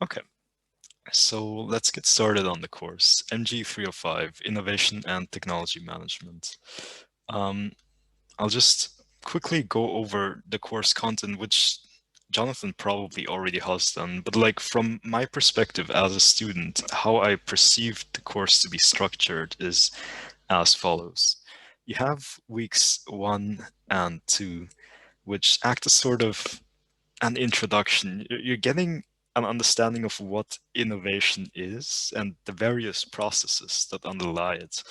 Okay, so let's get started on the course. MG305, Innovation and Technology Management. I'll just quickly go over the course content, which Jonathan probably already has done, but like from my perspective as a student, how I perceived the course to be structured is as follows. You have weeks 1 and 2, which act as sort of an introduction. You're getting an understanding of what innovation is and the various processes that underlie it.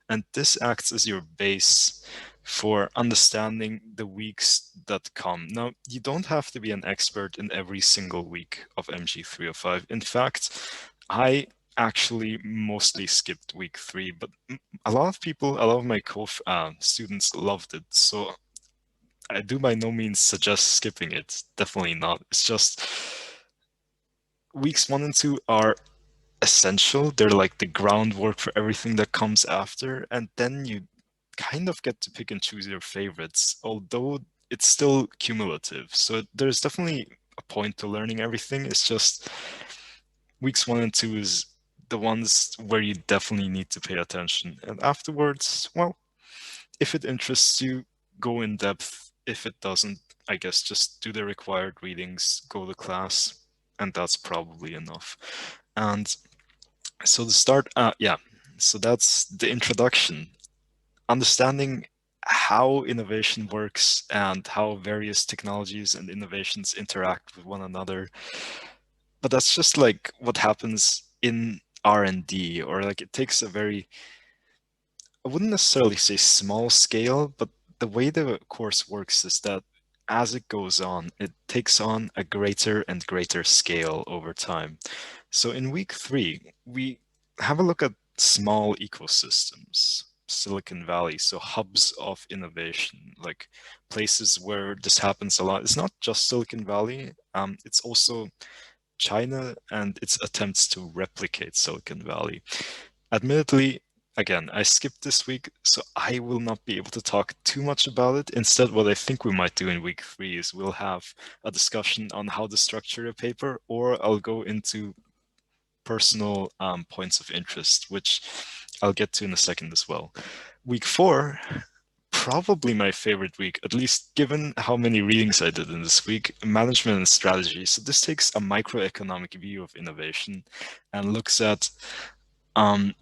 And this acts as your base for understanding the weeks that come. Now, you don't have to be an expert in every single week of MG305. In fact, I actually mostly skipped week 3, but a lot of people, a lot of my students loved it. So I do by no means suggest skipping it. Definitely not. It's just weeks 1 and 2 are essential. They're like the groundwork for everything that comes after. And then you kind of get to pick and choose your favorites, although it's still cumulative. So there's definitely a point to learning everything. It's just weeks 1 and 2 is the ones where you definitely need to pay attention. And afterwards, well, if it interests you, go in depth. If it doesn't, I guess just do the required readings, go to class, and that's probably enough. And so the start, yeah, so that's the introduction. Understanding how innovation works and how various technologies and innovations interact with one another. But that's just like what happens in R&D, or like it takes a very, I wouldn't necessarily say small scale, but the way the course works is that as it goes on, it takes on a greater and greater scale over time. So in week 3, we have a look at small ecosystems, Silicon Valley, so hubs of innovation, like places where this happens a lot. It's not just Silicon Valley, it's also China and its attempts to replicate Silicon Valley. Admittedly, again, I skipped this week, so I will not be able to talk too much about it. Instead, what I think we might do in week 3 is we'll have a discussion on how to structure a paper, or I'll go into personal points of interest, which I'll get to in a second as well. Week 4, probably my favorite week, at least given how many readings I did in this week, management and strategy. So this takes a microeconomic view of innovation and looks at um,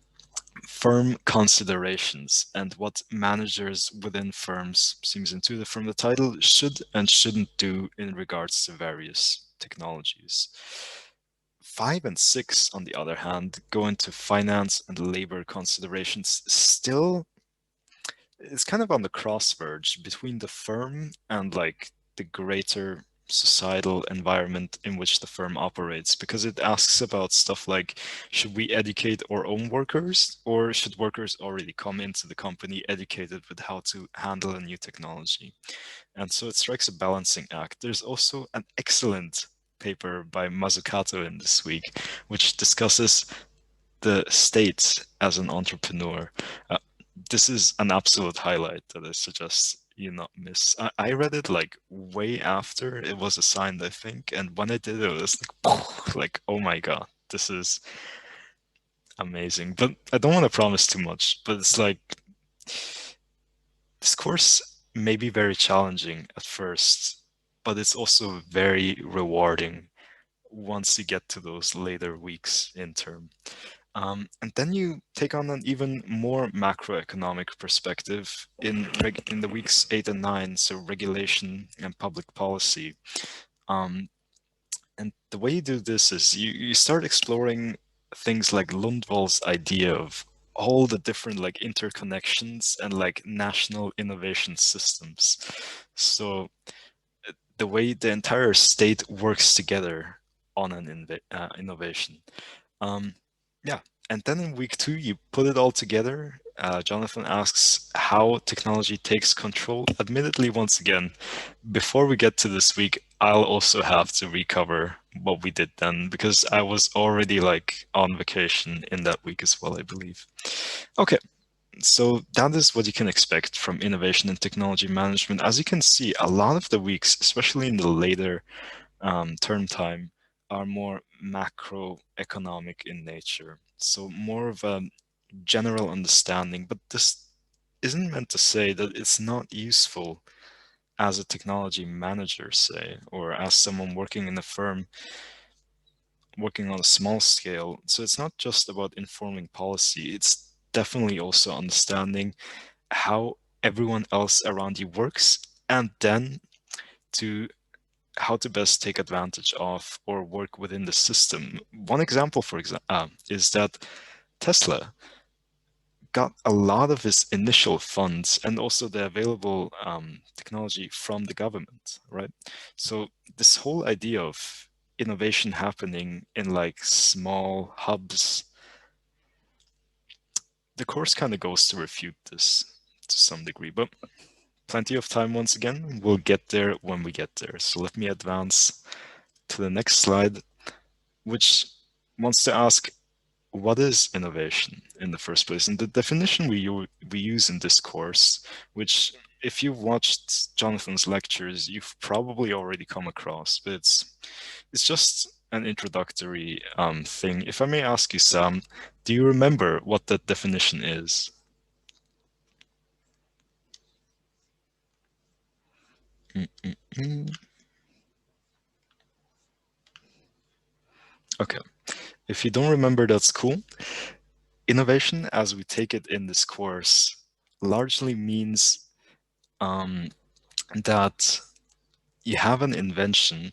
firm considerations and what managers within firms, seems intuitive from the title, should and shouldn't do in regards to various technologies. 5 and 6, on the other hand, go into finance and labor considerations. Still, it's kind of on the cross verge between the firm and like the greater societal environment in which the firm operates, because it asks about stuff like, should we educate our own workers, or should workers already come into the company educated with how to handle a new technology? And so it strikes a balancing act. There's also an excellent paper by Mazzucato in this week, which discusses the state as an entrepreneur. This is an absolute highlight that I suggest you not miss. I read it like way after it was assigned, I think, and when I did it, it was like, oh my god, this is amazing. But I don't want to promise too much, but it's like this course may be very challenging at first, but it's also very rewarding once you get to those later weeks in term. And then you take on an even more macroeconomic perspective in the weeks 8 and 9, so regulation and public policy. And the way you do this is you start exploring things like Lundvall's idea of all the different like interconnections and like national innovation systems. So the way the entire state works together on an innovation. Yeah, and then in week 2, you put it all together. Jonathan asks how technology takes control. Admittedly, once again, before we get to this week, I'll also have to recover what we did then, because I was already like on vacation in that week as well, I believe. Okay, so that is what you can expect from innovation and technology management. As you can see, a lot of the weeks, especially in the later term time, are more macroeconomic in nature. So more of a general understanding, but this isn't meant to say that it's not useful as a technology manager, say, or as someone working in a firm working on a small scale. So it's not just about informing policy, it's definitely also understanding how everyone else around you works, and then to how to best take advantage of or work within the system. One example, for example, is that Tesla got a lot of its initial funds and also the available technology from the government, right? So this whole idea of innovation happening in like small hubs, the course kind of goes to refute this to some degree, but plenty of time once again. We'll get there when we get there. So let me advance to the next slide, which wants to ask, what is innovation in the first place? And the definition we use in this course, which if you've watched Jonathan's lectures, you've probably already come across, but it's just an introductory thing. If I may ask you, Sam, do you remember what that definition is? Okay. If you don't remember, that's cool. Innovation, as we take it in this course, largely means that you have an invention,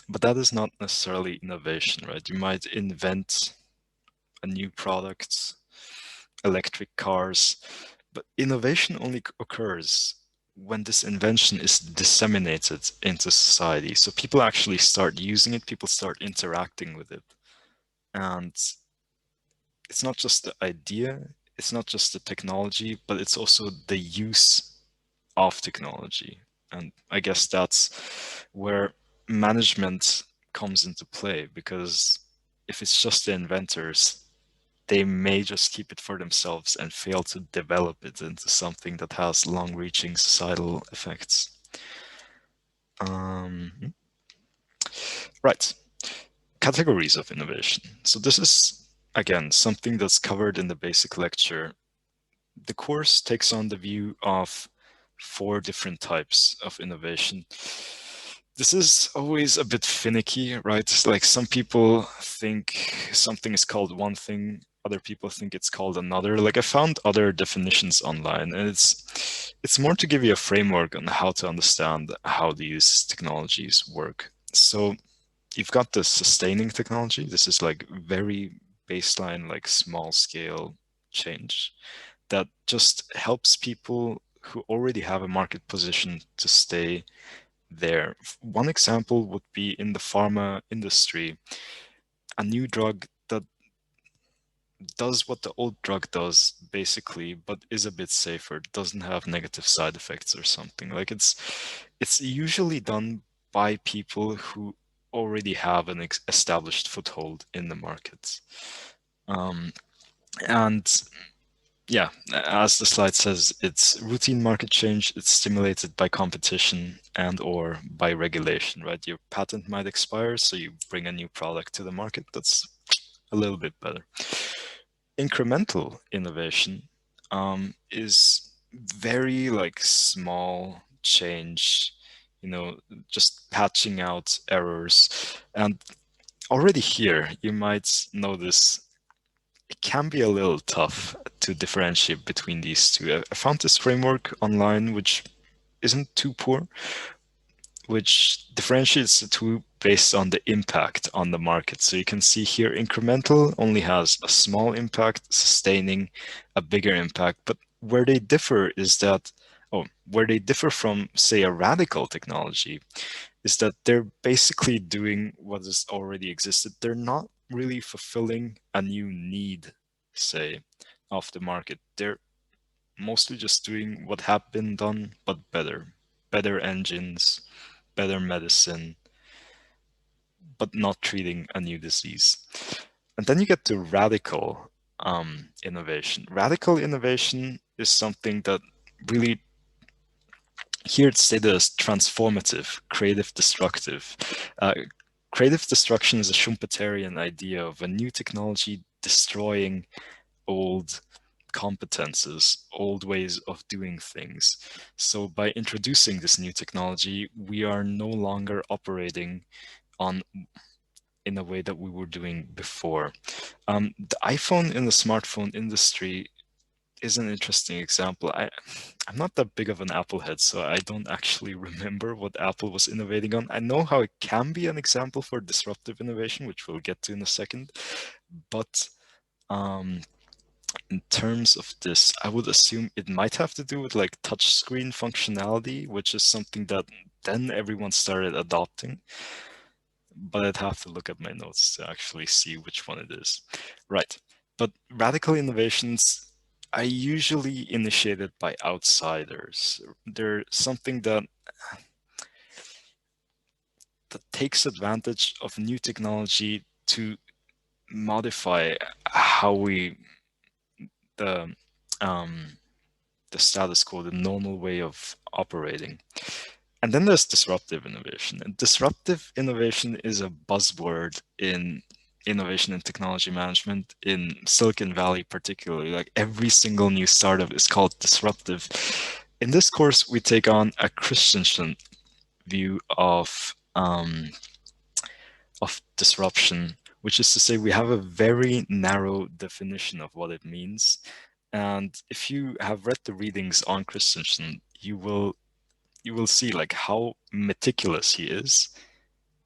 but that is not necessarily innovation, right? You might invent a new product, electric cars, but innovation only occurs when this invention is disseminated into society. So people actually start using it, people start interacting with it. And it's not just the idea, it's not just the technology, but it's also the use of technology. And I guess that's where management comes into play, because if it's just the inventors, they may just keep it for themselves and fail to develop it into something that has long-reaching societal effects. Right. Categories of innovation. So this is, again, something that's covered in the basic lecture. The course takes on the view of 4 different types of innovation. This is always a bit finicky, right? Like some people think something is called one thing, other people think it's called another. Like I found other definitions online, and it's more to give you a framework on how to understand how these technologies work. So you've got the sustaining technology. This is like very baseline, like small scale change that just helps people who already have a market position to stay there. One example would be in the pharma industry, a new drug that does what the old drug does basically, but is a bit safer, doesn't have negative side effects or something. Like it's usually done by people who already have an established foothold in the market. And yeah, as the slide says, it's routine market change. It's stimulated by competition and or by regulation, right? Your patent might expire, so you bring a new product to the market that's a little bit better. Incremental innovation is very like small change, just patching out errors. And already here, you might notice it can be a little tough to differentiate between these two. I found this framework online, which isn't too poor, which differentiates the two based on the impact on the market. So you can see here, incremental only has a small impact, sustaining a bigger impact. But where they differ is that, where they differ from, say, a radical technology, is that they're basically doing what has already existed. They're not really fulfilling a new need, say, of the market. They're mostly just doing what had been done, but better. Better engines, better medicine, but not treating a new disease. And then you get to radical innovation. Radical innovation is something that really, here it's stated as transformative, creative, destructive. creative destruction is a Schumpeterian idea of a new technology destroying old competences, old ways of doing things. So by introducing this new technology, we are no longer operating on in a way that we were doing before. The iPhone in the smartphone industry is an interesting example. I'm not that big of an Apple head, so I don't actually remember what Apple was innovating on. I know how it can be an example for disruptive innovation, which we'll get to in a second. But in terms of this, I would assume it might have to do with like touchscreen functionality, which is something that then everyone started adopting. But I'd have to look at my notes to actually see which one it is. Right. But radical innovations are usually initiated by outsiders. They're something that takes advantage of new technology to modify how we the um, the status quo, the normal way of operating. And then there's disruptive innovation. And disruptive innovation is a buzzword in innovation and technology management in Silicon Valley, particularly. Like every single new startup is called disruptive. In this course, we take on a Christensen view of disruption, which is to say we have a very narrow definition of what it means. And if you have read the readings on Christensen, you will see like how meticulous he is,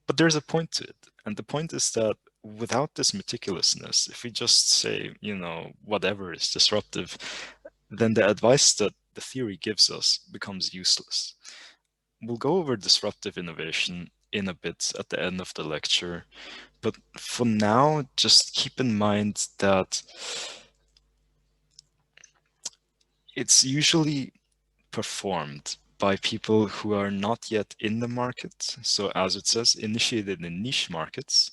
but there's a point to it. And the point is that without this meticulousness, if we just say, whatever is disruptive, then the advice that the theory gives us becomes useless. We'll go over disruptive innovation in a bit at the end of the lecture, but for now, just keep in mind that it's usually performed by people who are not yet in the market. So as it says, initiated in niche markets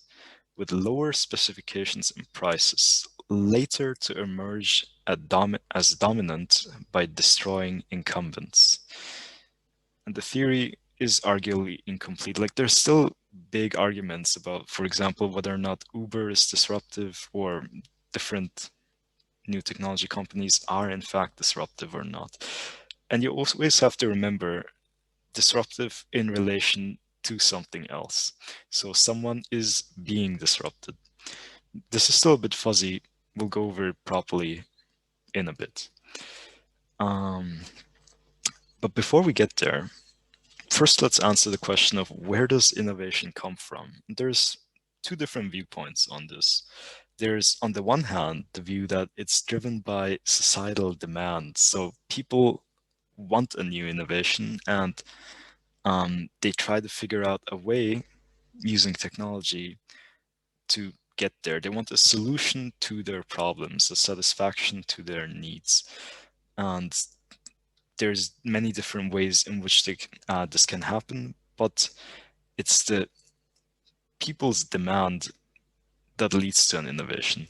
with lower specifications and prices, later to emerge as dominant by destroying incumbents. And the theory is arguably incomplete. Like there's still big arguments about, for example, whether or not Uber is disruptive or different new technology companies are in fact disruptive or not. And you always have to remember disruptive in relation to something else. So someone is being disrupted. This is still a bit fuzzy. We'll go over it properly in a bit. But before we get there, first let's answer the question of where does innovation come from? There's two different viewpoints on this. There's, on the one hand, the view that it's driven by societal demand. So people want a new innovation and they try to figure out a way using technology to get there. They want a solution to their problems, a satisfaction to their needs. And there's many different ways in which this can happen, but it's the people's demand that leads to an innovation.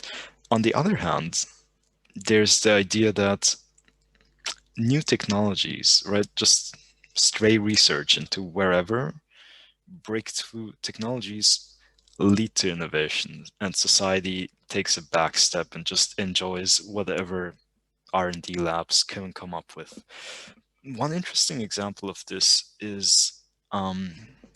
On the other hand, there's the idea that new technologies, right, just stray research into wherever, breakthrough technologies lead to innovation, and society takes a back step and just enjoys whatever R&D labs can come up with. One interesting example of this is,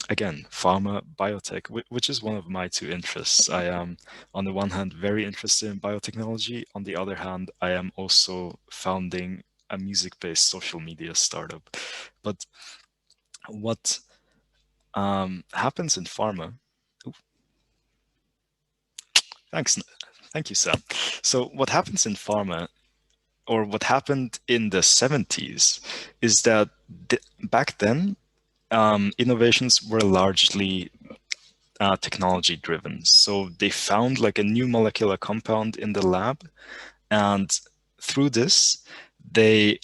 again, pharma, biotech, which is one of my two interests. I am, on the one hand, very interested in biotechnology. On the other hand, I am also founding a music-based social media startup. But what happens in pharma? Thanks. Thank you, Sam. So what happens in pharma, or what happened in the 70s, is that back then, innovations were largely technology driven. So they found like a new molecular compound in the lab, and through this, they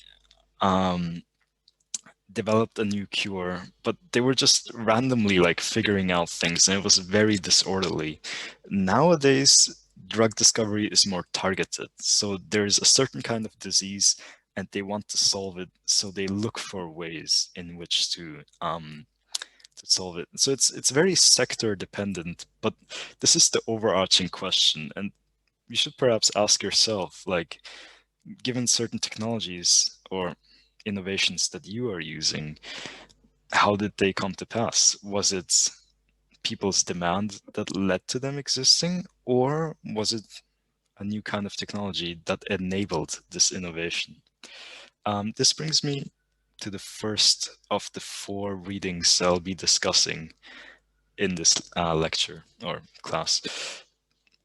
developed a new cure, but they were just randomly like figuring out things, and it was very disorderly. Nowadays, drug discovery is more targeted. So there's a certain kind of disease and they want to solve it. So they look for ways in which to to solve it. So it's very sector dependent, but this is the overarching question, and you should perhaps ask yourself, like, given certain technologies or innovations that you are using, how did they come to pass? Was it people's demand that led to them existing, or was it a new kind of technology that enabled this innovation? This brings me to the first of the 4 readings I'll be discussing in this lecture or class.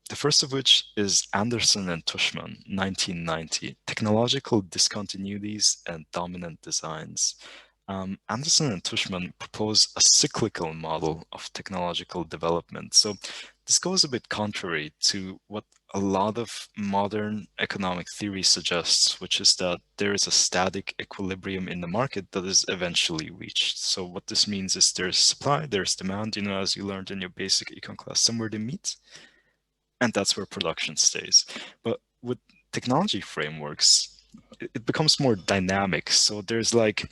The first of which is Anderson and Tushman, 1990, Technological Discontinuities and Dominant Designs. Anderson and Tushman propose a cyclical model of technological development. So this goes a bit contrary to what a lot of modern economic theory suggests, which is that there is a static equilibrium in the market that is eventually reached. So what this means is there's supply, there's demand, as you learned in your basic econ class, somewhere to meet, and that's where production stays. But with technology frameworks, it becomes more dynamic. So there's like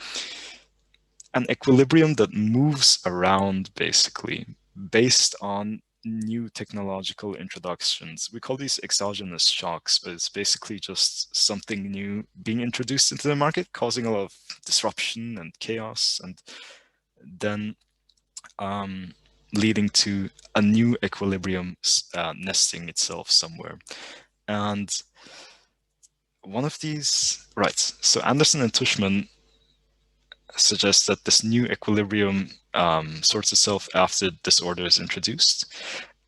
an equilibrium that moves around basically based on new technological introductions. We call these exogenous shocks, but it's basically just something new being introduced into the market, causing a lot of disruption and chaos, and then leading to a new equilibrium nesting itself somewhere. And one of these, right, so Anderson and Tushman suggests that this new equilibrium sorts itself after disorder is introduced,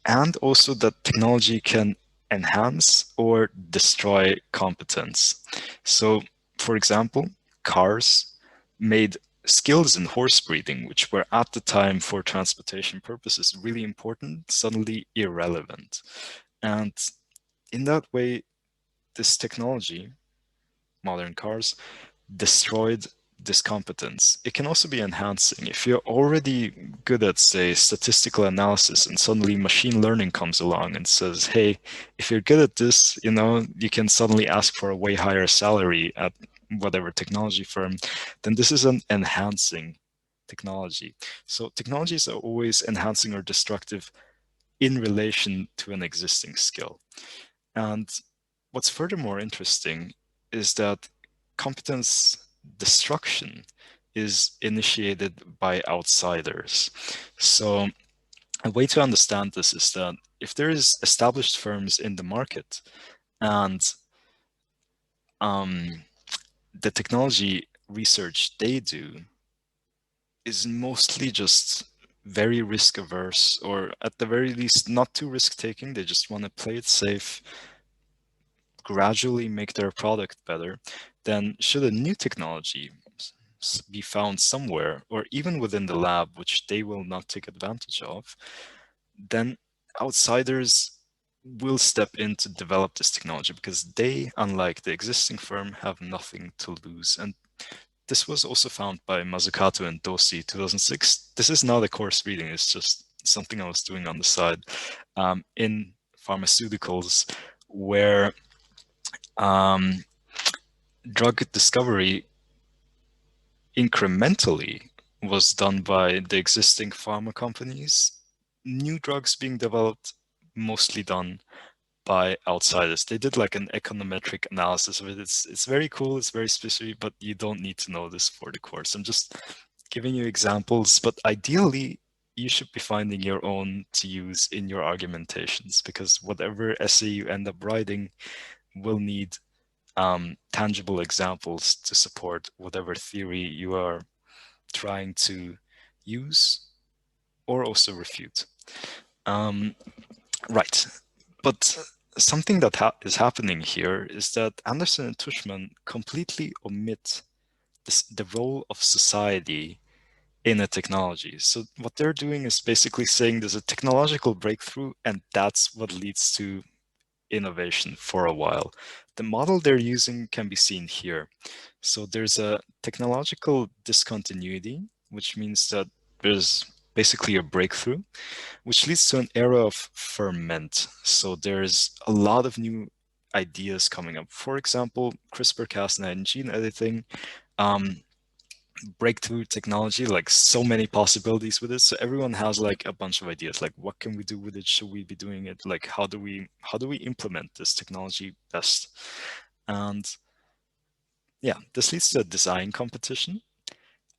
and also that technology can enhance or destroy competence. So, for example, cars made skills in horse breeding, which were at the time for transportation purposes really important, suddenly irrelevant. And in that way, this technology, modern cars, destroyed this competence. It can also be enhancing. If you're already good at, say, statistical analysis, and suddenly machine learning comes along and says, hey, if you're good at this, you can suddenly ask for a way higher salary at whatever technology firm, then this is an enhancing technology. So technologies are always enhancing or destructive in relation to an existing skill. And what's furthermore interesting is that competence destruction is initiated by outsiders. So a way to understand this is that if there is established firms in the market and the technology research they do is mostly just very risk averse, or at the very least not too risk taking, they just want to play it safe, gradually make their product better, then should a new technology be found somewhere, or even within the lab, which they will not take advantage of, then outsiders will step in to develop this technology because they, unlike the existing firm, have nothing to lose. And this was also found by Mazzucato and Dossi 2006. This is not a course reading, it's just something I was doing on the side in pharmaceuticals, where drug discovery incrementally was done by the existing pharma companies. New drugs being developed, mostly done by outsiders. They did like an econometric analysis of it. It's very cool, it's very specific, but you don't need to know this for the course. I'm just giving you examples, but ideally you should be finding your own to use in your argumentations, because whatever essay you end up writing will need tangible examples to support whatever theory you are trying to use or also refute. Right. But something that is happening here is that Anderson and Tushman completely omit the role of society in a technology. So what they're doing is basically saying there's a technological breakthrough, and that's what leads to innovation for a while. The model they're using can be seen here. So there's a technological discontinuity, which means that there's basically a breakthrough, which leads to an era of ferment. So there's a lot of new ideas coming up. For example, CRISPR-Cas9 gene editing breakthrough technology, like so many possibilities with it. So everyone has like a bunch of ideas, like what can we do with it? Should we be doing it? Like how do we implement this technology best? And yeah, this leads to a design competition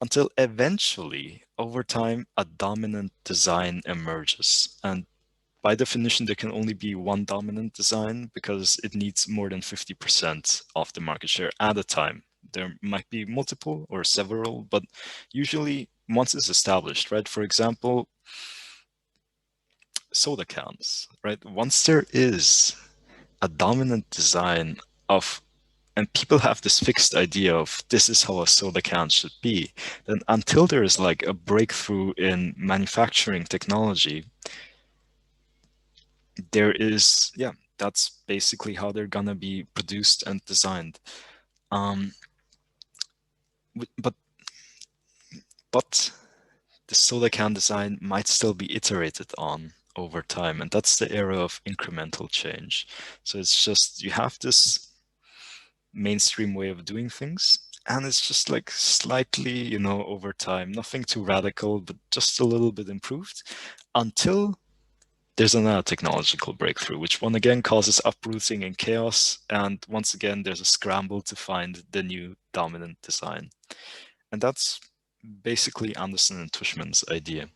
until eventually, over time, a dominant design emerges. And by definition, there can only be one dominant design because it needs more than 50% of the market share at a time. There might be multiple or several, but usually once it's established, right? For example, soda cans, right? Once there is a dominant design of, and people have this fixed idea of this is how a soda can should be, then until there is like a breakthrough in manufacturing technology, there is, yeah, that's basically how they're gonna be produced and designed. Um, but but the soda can design might still be iterated on over time, and that's the era of incremental change. So it's just you have this mainstream way of doing things, and it's just like slightly, over time, nothing too radical, but just a little bit improved until there's another technological breakthrough, which one again causes uprooting and chaos. And once again, there's a scramble to find the new dominant design. And that's basically Anderson and Tushman's idea.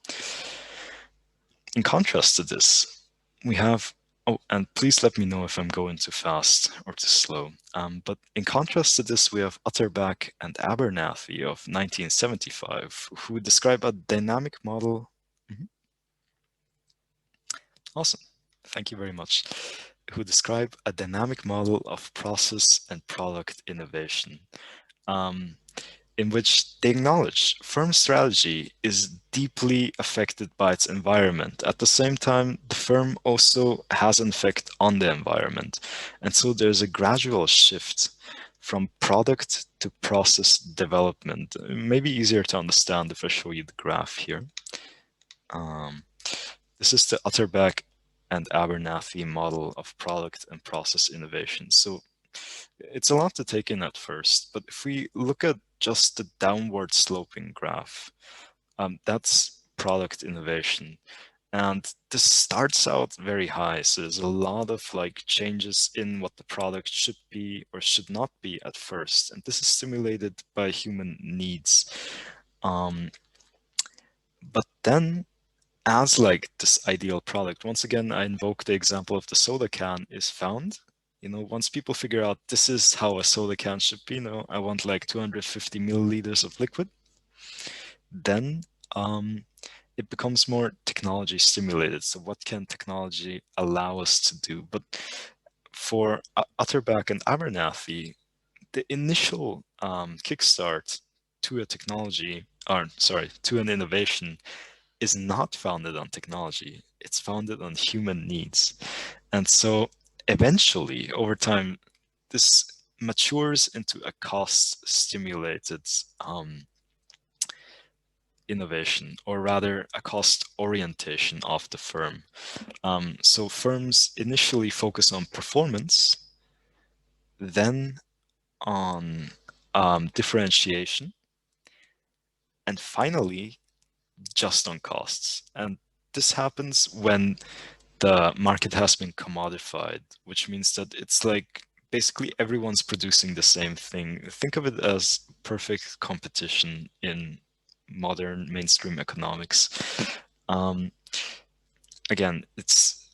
In contrast to this, we have, oh, and please let me know if I'm going too fast or too slow. But in contrast to this, we have Utterback and Abernathy of 1975, who describe a dynamic model. Mhm. Awesome. Thank you very much. Who describe a dynamic model of process and product innovation, in which they acknowledge firm strategy is deeply affected by its environment. At the same time, the firm also has an effect on the environment. And so there's a gradual shift from product to process development. It may be easier to understand if I show you the graph here. This is the Utterback and Abernathy model of product and process innovation. So it's a lot to take in at first, but if we look at just the downward sloping graph, that's product innovation. And this starts out very high. So there's a lot of like changes in what the product should be or should not be at first. And this is stimulated by human needs. But then as like this ideal product, once again, I invoke the example of the soda can is found. Once people figure out this is how a soda can should be, I want like 250 milliliters of liquid, then it becomes more technology stimulated. So what can technology allow us to do? But for Utterback and Abernathy, the initial kickstart to a technology, or sorry, to an innovation is not founded on technology. It's founded on human needs. And so eventually, over time, this matures into a cost stimulated innovation, or rather a cost orientation of the firm. So firms initially focus on performance, then on differentiation, and finally, just on costs. And this happens when the market has been commodified, which means that it's like basically everyone's producing the same thing. Think of it as perfect competition in modern mainstream economics. Again, it's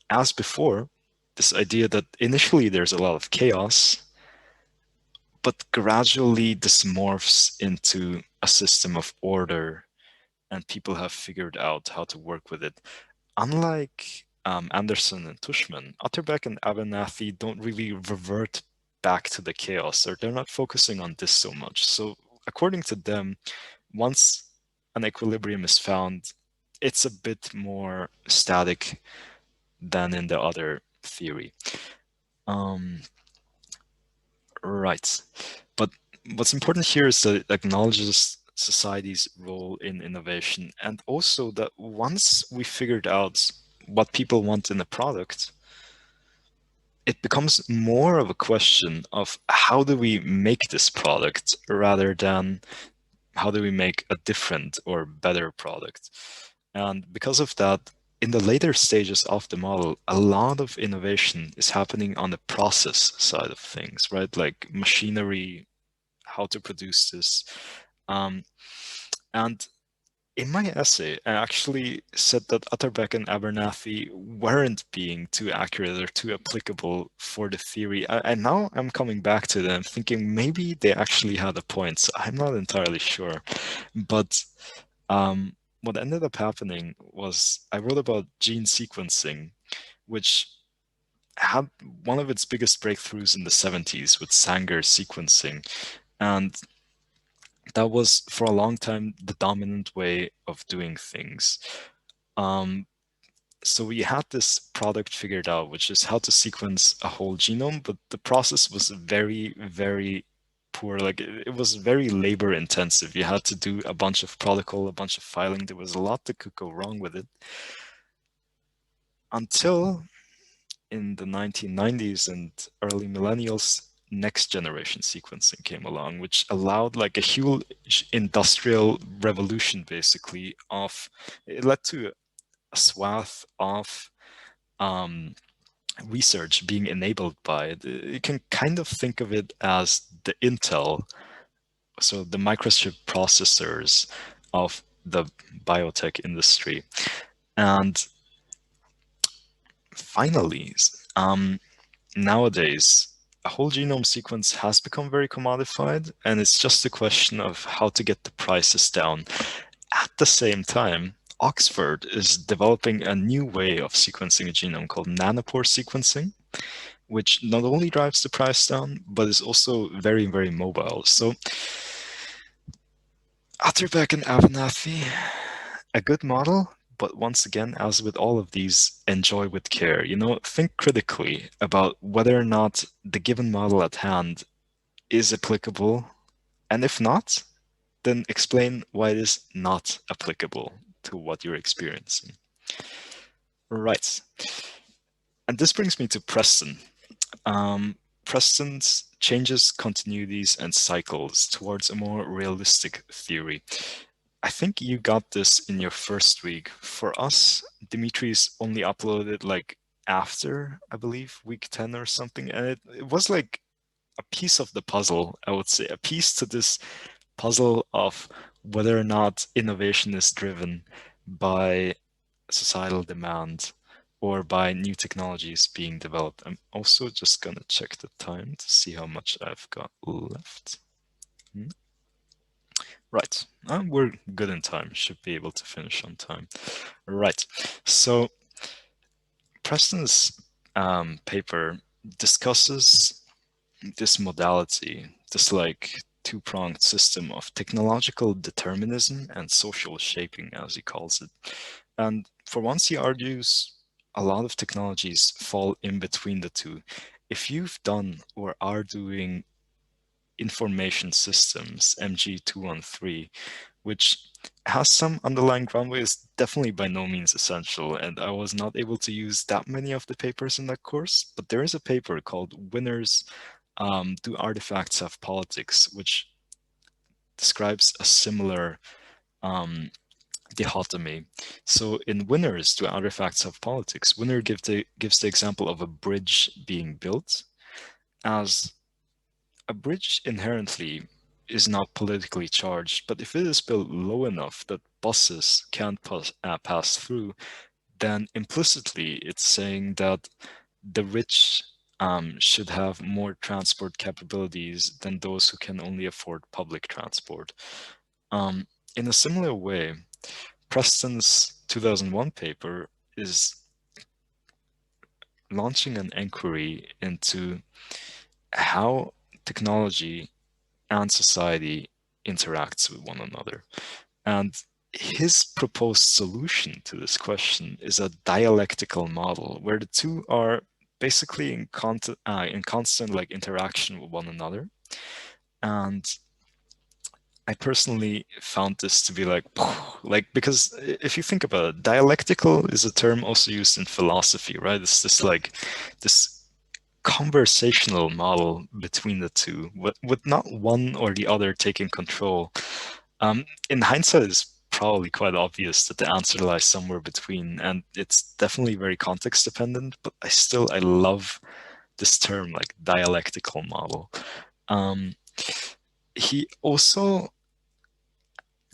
as before, this idea that initially there's a lot of chaos, but gradually this morphs into a system of order and people have figured out how to work with it. Unlike Anderson and Tushman, Utterback and Abernathy don't really revert back to the chaos, or they're not focusing on this so much. So according to them, once an equilibrium is found, it's a bit more static than in the other theory. Right. But what's important here is that it acknowledges society's role in innovation, and also that once we figured out what people want in a product, it becomes more of a question of how do we make this product rather than how do we make a different or better product? And because of that, in the later stages of the model, a lot of innovation is happening on the process side of things, right? Like machinery, how to produce this. And in my essay, I actually said that Utterbeck and Abernathy weren't being too accurate or too applicable for the theory. And now I'm coming back to them thinking maybe they actually had a point. So I'm not entirely sure. But what ended up happening was I wrote about gene sequencing, which had one of its biggest breakthroughs in the 70s with Sanger sequencing. And that was for a long time the dominant way of doing things. So we had this product figured out, which is how to sequence a whole genome, but the process was very, very poor. Like it was very labor intensive. You had to do a bunch of protocol, a bunch of filing. There was a lot that could go wrong with it until in the 1990s and early millennials, next generation sequencing came along, which allowed like a huge industrial revolution, basically, it led to a swath of research being enabled by it. You can kind of think of it as the Intel, so the microchip processors of the biotech industry. And finally, nowadays, a whole genome sequence has become very commodified, and it's just a question of how to get the prices down. At the same time, Oxford is developing a new way of sequencing a genome called nanopore sequencing, which not only drives the price down, but is also very, very mobile. So Atterbeck and Abernathy, a good model, but once again, as with all of these, enjoy with care. Think critically about whether or not the given model at hand is applicable, and if not, then explain why it is not applicable to what you're experiencing. Right. And this brings me to Preston. Preston's changes continuities and cycles towards a more realistic theory. I think you got this in your first week. For us, Dimitri's only uploaded like after, I believe, week 10 or something. And it was like a piece of the puzzle, I would say, a piece to this puzzle of whether or not innovation is driven by societal demand or by new technologies being developed. I'm also just going to check the time to see how much I've got left. Right, we're good in time, should be able to finish on time. Right, so Preston's paper discusses this modality, this like two-pronged system of technological determinism and social shaping, as he calls it. And for once, he argues a lot of technologies fall in between the two. If you've done or are doing information systems, MG305, which has some underlying groundway, is definitely by no means essential. And I was not able to use that many of the papers in that course, but there is a paper called Winners Do Artifacts Have Politics, which describes a similar dichotomy. So in Winners Do Artifacts Have Politics, Winner gives the example of a bridge being built, as a bridge inherently is not politically charged, but if it is built low enough that buses can't pass through, then implicitly it's saying that the rich should have more transport capabilities than those who can only afford public transport. In a similar way, Preston's 2001 paper is launching an inquiry into how technology and society interacts with one another. And his proposed solution to this question is a dialectical model where the two are basically in constant like interaction with one another. And I personally found this to be like because if you think about it, dialectical is a term also used in philosophy, right? It's this like this conversational model between the two, with not one or the other taking control. In hindsight, it's probably quite obvious that the answer lies somewhere between, and it's definitely very context dependent, but I love this term, like dialectical model. He also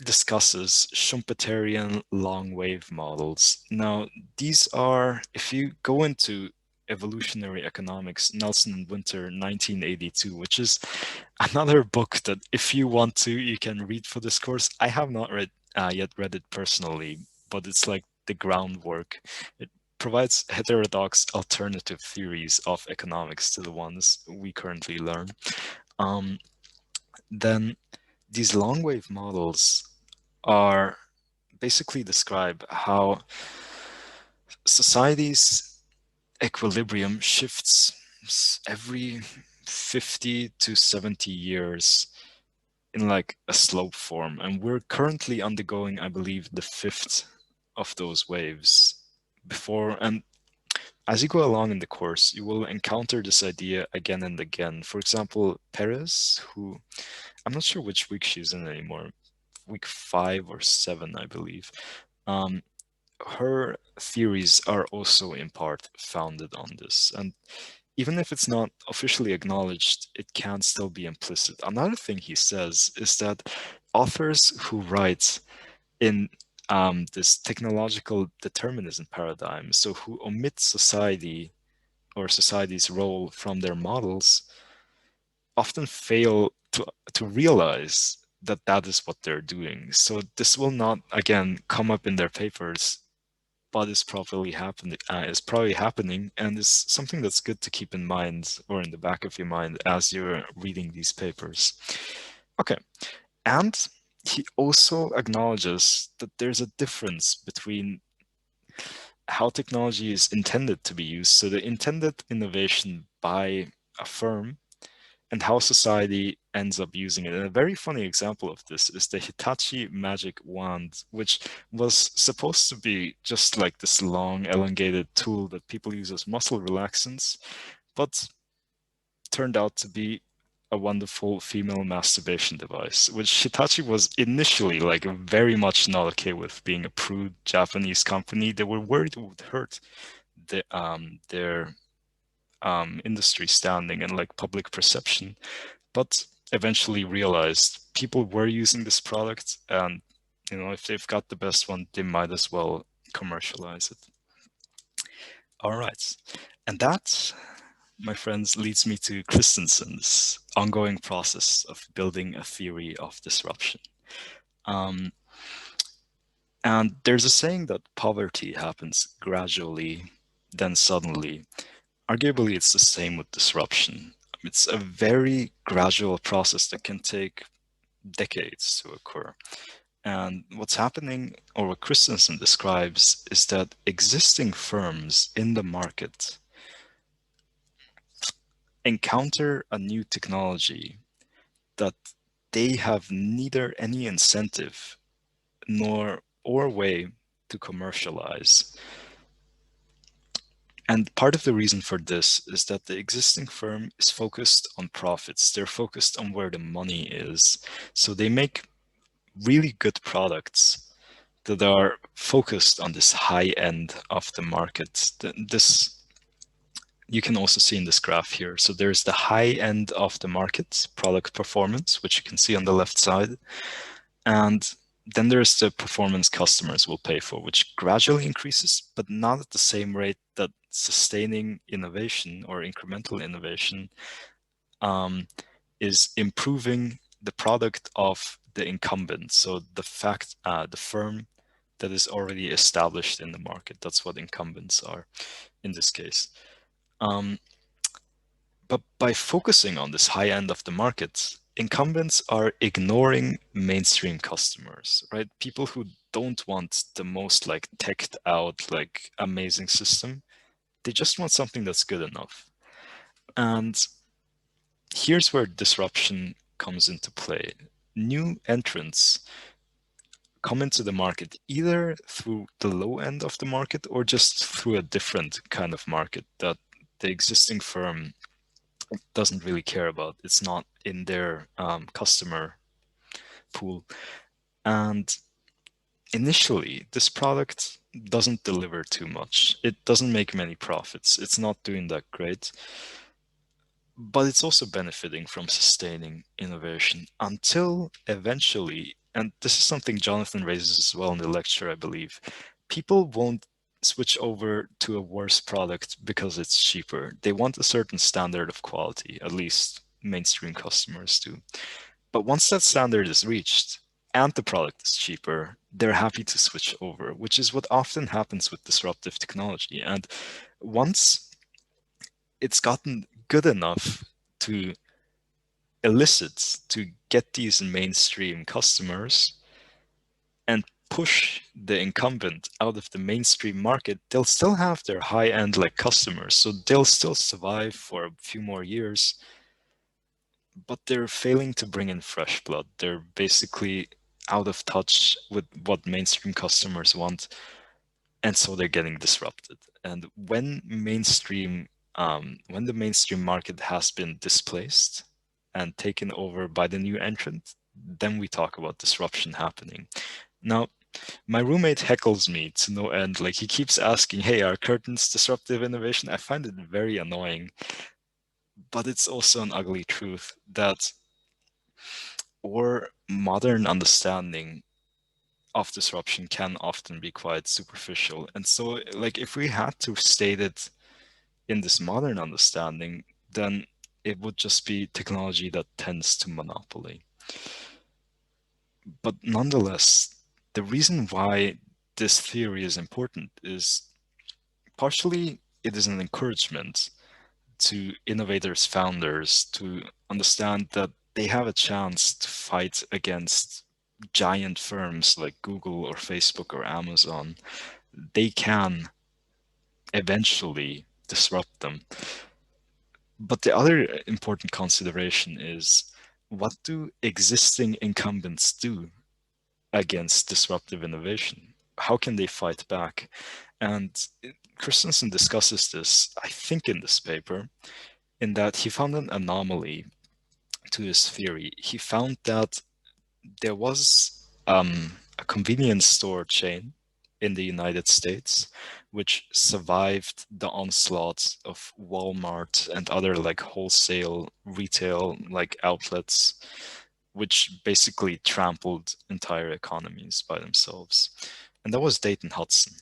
discusses Schumpeterian long wave models. Now, these are, if you go into evolutionary economics, Nelson and Winter, 1982, which is another book that if you want to, you can read for this course. I have not yet read it personally, but it's like the groundwork. It provides heterodox alternative theories of economics to the ones we currently learn. Then these long wave models are basically describe how society's equilibrium shifts every 50 to 70 years in like a slope form. And we're currently undergoing, I believe, the fifth of those waves before. And as you go along in the course, you will encounter this idea again and again. For example, Perez, who I'm not sure which week she's in anymore, week 5 or 7, I believe. Her theories are also in part founded on this. And even if it's not officially acknowledged, it can still be implicit. Another thing he says is that authors who write in this technological determinism paradigm, so who omit society or society's role from their models, often fail to realize that that is what they're doing. So this will not, again, come up in their papers, but is probably happening, and is something that's good to keep in mind or in the back of your mind as you're reading these papers. Okay, and he also acknowledges that there's a difference between how technology is intended to be used, so the intended innovation by a firm, and how society ends up using it. And a very funny example of this is the Hitachi magic wand, which was supposed to be just like this long, elongated tool that people use as muscle relaxants, but turned out to be a wonderful female masturbation device, which Hitachi was initially like very much not okay with, being a prude Japanese company. They were worried it would hurt their industry standing and like public perception, but eventually realized people were using this product, and if they've got the best one, they might as well commercialize it. All right, and that, my friends, leads me to Christensen's ongoing process of building a theory of disruption. And there's a saying that poverty happens gradually, then suddenly. Arguably, it's the same with disruption. It's a very gradual process that can take decades to occur. And what's happening, or what Christensen describes, is that existing firms in the market encounter a new technology that they have neither any incentive nor or way to commercialize. And part of the reason for this is that the existing firm is focused on profits. They're focused on where the money is. So they make really good products that are focused on this high end of the market. This you can also see in this graph here. So there's the high end of the market, product performance, which you can see on the left side. And then there's the performance customers will pay for, which gradually increases, but not at the same rate that sustaining innovation or incremental innovation is improving the product of the incumbent. So the firm that is already established in the market. That's what incumbents are in this case. But by focusing on this high end of the market, incumbents are ignoring mainstream customers, right? People who don't want the most like teched out, like amazing system. They just want something that's good enough. And here's where disruption comes into play. New entrants come into the market either through the low end of the market or just through a different kind of market that the existing firm doesn't really care about. It's not in their customer pool. And initially, this product doesn't deliver too much. It doesn't make many profits. It's not doing that great, but it's also benefiting from sustaining innovation until eventually, and this is something Jonathan raises as well in the lecture, I believe, people won't switch over to a worse product because it's cheaper. They want a certain standard of quality, at least mainstream customers do. But once that standard is reached and the product is cheaper, they're happy to switch over, which is what often happens with disruptive technology. And once it's gotten good enough to elicit, to get these mainstream customers and push the incumbent out of the mainstream market, they'll still have their high-end like customers. So they'll still survive for a few more years, but they're failing to bring in fresh blood. They're basically out of touch with what mainstream customers want, and so they're getting disrupted. And when the mainstream market has been displaced and taken over by the new entrant, then we talk about disruption happening. Now, my roommate heckles me to no end. Like, he keeps asking, "Hey, are curtains disruptive innovation?" I find it very annoying, but it's also an ugly truth that our modern understanding of disruption can often be quite superficial. And so, like, if we had to state it in this modern understanding, then it would just be technology that tends to monopoly. But nonetheless, the reason why this theory is important is partially it is an encouragement to innovators, founders to understand that they have a chance to fight against giant firms like Google or Facebook or Amazon. They can eventually disrupt them. But the other important consideration is, what do existing incumbents do against disruptive innovation? How can they fight back? And Christensen discusses this, I think, in this paper, in that he found an anomaly to his theory. He found that there was a convenience store chain in the United States which survived the onslaught of Walmart and other like wholesale retail like outlets, which basically trampled entire economies by themselves. And that was Dayton Hudson.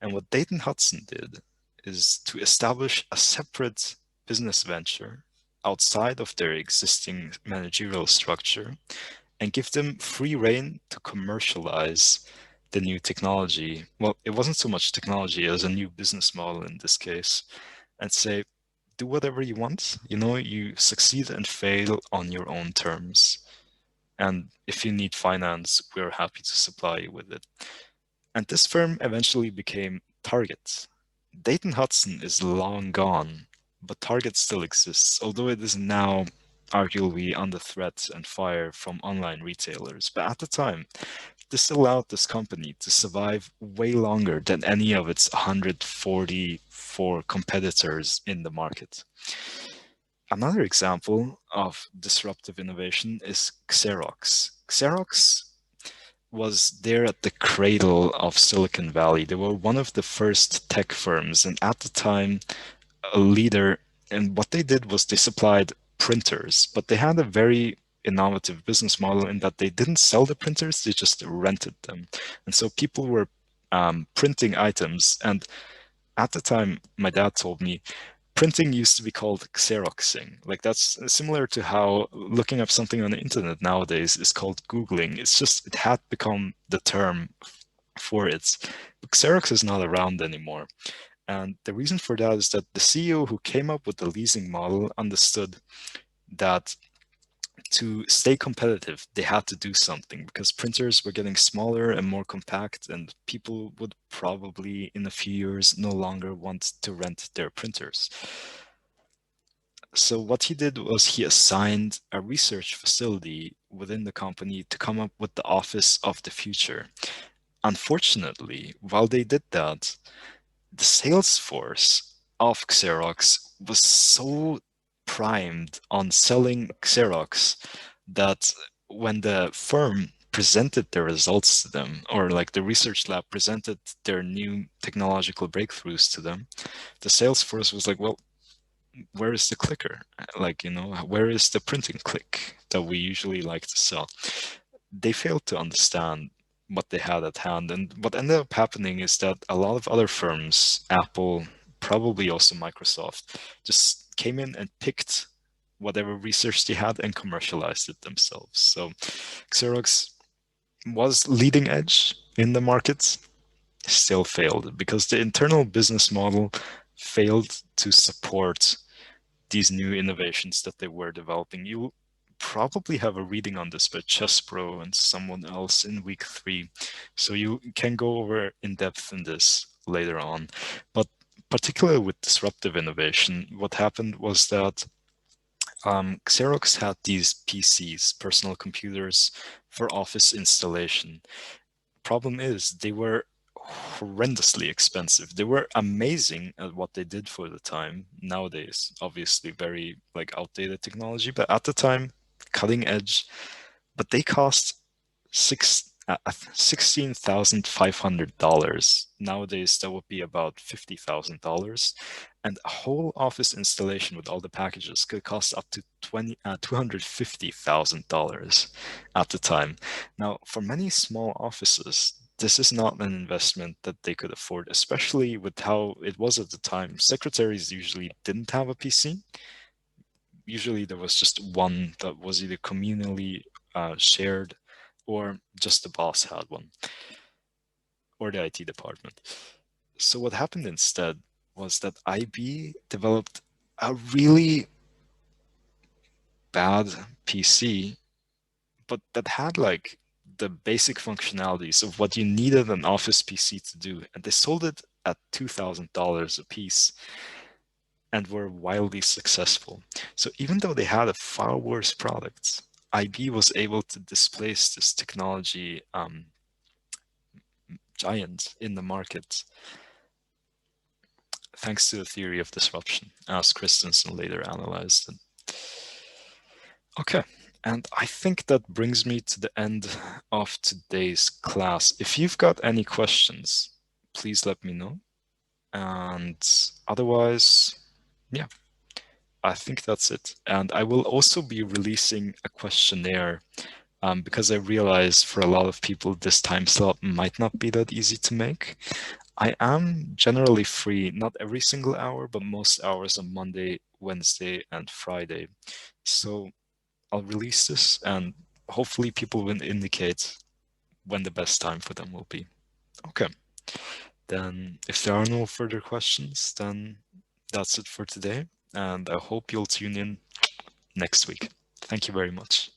And what Dayton Hudson did is to establish a separate business venture outside of their existing managerial structure and give them free rein to commercialize the new technology. Well, it wasn't so much technology as a new business model in this case, and say, do whatever you want. You know, you succeed and fail on your own terms. And if you need finance, we're happy to supply you with it. And this firm eventually became Target. Dayton Hudson is long gone, but Target still exists, although it is now arguably under threat and fire from online retailers. But at the time, this allowed this company to survive way longer than any of its 144 competitors in the market. Another example of disruptive innovation is Xerox. Xerox was there at the cradle of Silicon Valley. They were one of the first tech firms, and at the time, a leader. And what they did was they supplied printers, but they had a very innovative business model in that they didn't sell the printers, they just rented them. And so people were printing items. And at the time, my dad told me, printing used to be called Xeroxing. Like, that's similar to how looking up something on the internet nowadays is called Googling. It's just, it had become the term for it. But Xerox is not around anymore. And the reason for that is that the CEO who came up with the leasing model understood that to stay competitive, they had to do something because printers were getting smaller and more compact, and people would probably in a few years no longer want to rent their printers. So what he did was he assigned a research facility within the company to come up with the office of the future. Unfortunately, while they did that, the sales force of Xerox was so primed on selling Xerox that when the firm presented their results to them, or like the research lab presented their new technological breakthroughs to them, the sales force was like, well, where is the clicker? Like, where is the printing click that we usually like to sell? They failed to understand what they had at hand. And what ended up happening is that a lot of other firms, Apple, probably also Microsoft, just came in and picked whatever research they had and commercialized it themselves. So Xerox was leading edge in the market, still failed because the internal business model failed to support these new innovations that they were developing. You probably have a reading on this by Chessbro and someone else in week 3. So you can go over in depth in this later on. But particularly with disruptive innovation, what happened was that Xerox had these PCs, personal computers for office installation. Problem is, they were horrendously expensive. They were amazing at what they did for the time. Nowadays, obviously very like outdated technology, but at the time, cutting edge. But they cost $16,500. Nowadays, that would be about $50,000. And a whole office installation with all the packages could cost up to $250,000 at the time. Now, for many small offices, this is not an investment that they could afford, especially with how it was at the time. Secretaries usually didn't have a PC. Usually there was just one that was either communally shared or just the boss had one, or the IT department. So what happened instead was that IB developed a really bad PC, but that had like the basic functionalities of what you needed an office PC to do. And they sold it at $2,000 a piece and were wildly successful. So even though they had a far worse product, IB was able to displace this technology giant in the market thanks to the theory of disruption, as Christensen later analyzed it. Okay, and I think that brings me to the end of today's class. If you've got any questions, please let me know. And otherwise, yeah, I think that's it. And I will also be releasing a questionnaire because I realize for a lot of people, this time slot might not be that easy to make. I am generally free, not every single hour, but most hours on Monday, Wednesday, and Friday. So I'll release this and hopefully people will indicate when the best time for them will be. Okay, then if there are no further questions, then that's it for today. And I hope you'll tune in next week. Thank you very much.